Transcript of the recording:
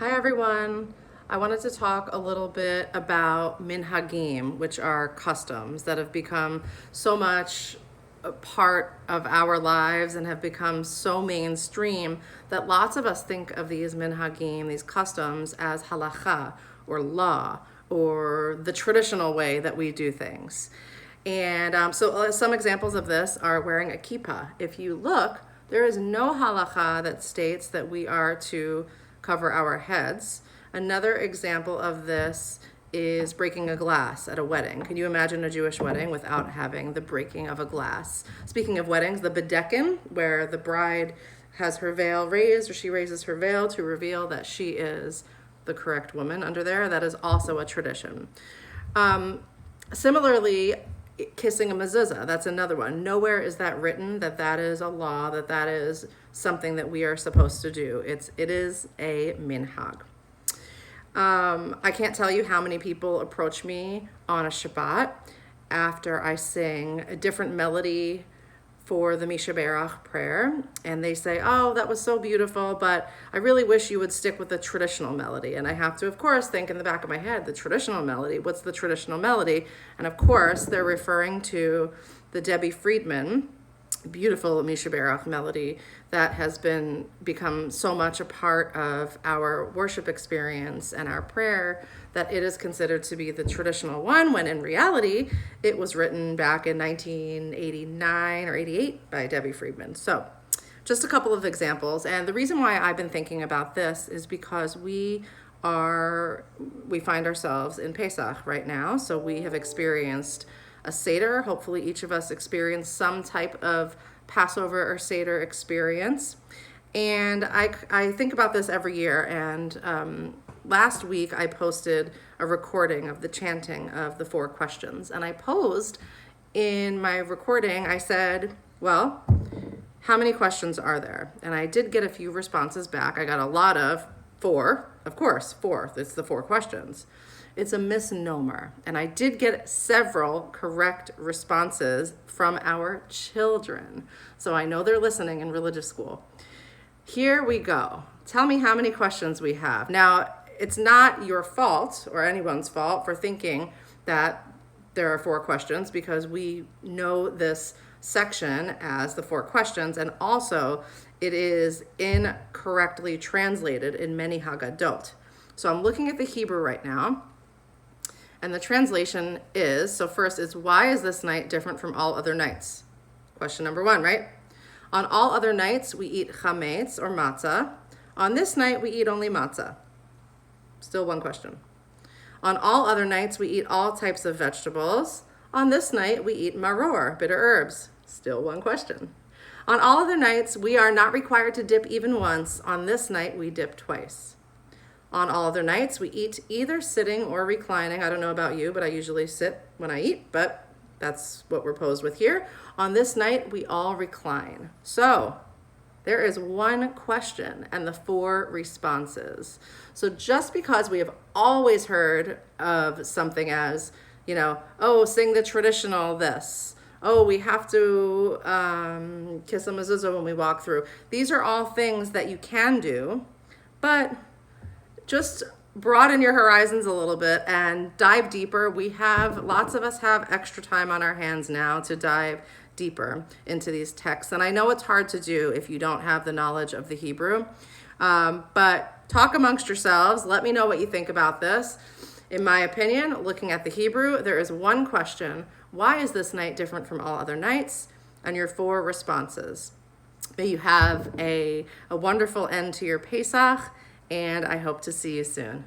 Hi everyone. I wanted to talk a little bit about minhagim, which are customs that have become so much a part of our lives and have become so mainstream that lots of us think of these minhagim, these customs, as halacha or law or the traditional way that we do things. And some examples of this are wearing a kippah. If you look, there is no halacha that states that we are to cover our heads. Another example of this is breaking a glass at a wedding. Can you imagine a Jewish wedding without having the breaking of a glass? Speaking of weddings, the bedekin, where the bride has her veil raised, or she raises her veil to reveal that she is the correct woman under there, that is also a tradition. Similarly, kissing a mezuzah, that's another one. Nowhere is that written that that is a law, that is something that we are supposed to do. It is a minhag. I can't tell you how many people approach me on a Shabbat after I sing a different melody for the Misha Berach prayer, and they say, "Oh, that was so beautiful, but I really wish you would stick with the traditional melody." And I have to, of course, think in the back of my head, the traditional melody, what's the traditional melody? And of course, they're referring to the Debbie Friedman beautiful Misha Berach melody that has become so much a part of our worship experience and our prayer that it is considered to be the traditional one, when in reality it was written back in 1989 or 88 by Debbie Friedman. So just a couple of examples. And the reason why I've been thinking about this is because we find ourselves in Pesach right now. So we have experienced a Seder. Hopefully each of us experienced some type of Passover or Seder experience. And I think about this every year. And last week I posted a recording of the chanting of the 4 questions. And I posed in my recording, I said, well, how many questions are there? And I did get a few responses back. I got a lot of 4, of course, 4. It's the 4 questions. It's a misnomer. And I did get several correct responses from our children. So I know they're listening in religious school. Here we go. Tell me how many questions we have. Now, it's not your fault or anyone's fault for thinking that there are 4 questions, because we know this section as the 4 questions, and also it is incorrectly translated in many Haggadot. So I'm looking at the Hebrew right now. And the translation is, so first is, why is this night different from all other nights? Question number 1, right? On all other nights, we eat chametz or matzah. On this night, we eat only matzah. Still one question. On all other nights, we eat all types of vegetables. On this night, we eat maror, bitter herbs. Still one question. On all other nights, we are not required to dip even once. On this night, we dip twice. On all other nights, we eat either sitting or reclining. I don't know about you, but I usually sit when I eat, but that's what we're posed with here. On this night, we all recline. So there is 1 question and the 4 responses. So just because we have always heard of something as, oh, sing the traditional this. Oh, we have to kiss a mezuzah when we walk through. These are all things that you can do, but just broaden your horizons a little bit and dive deeper. Lots of us have extra time on our hands now to dive deeper into these texts. And I know it's hard to do if you don't have the knowledge of the Hebrew, but talk amongst yourselves. Let me know what you think about this. In my opinion, looking at the Hebrew, there is 1 question. Why is this night different from all other nights? And your 4 responses. May you have a wonderful end to your Pesach, and I hope to see you soon.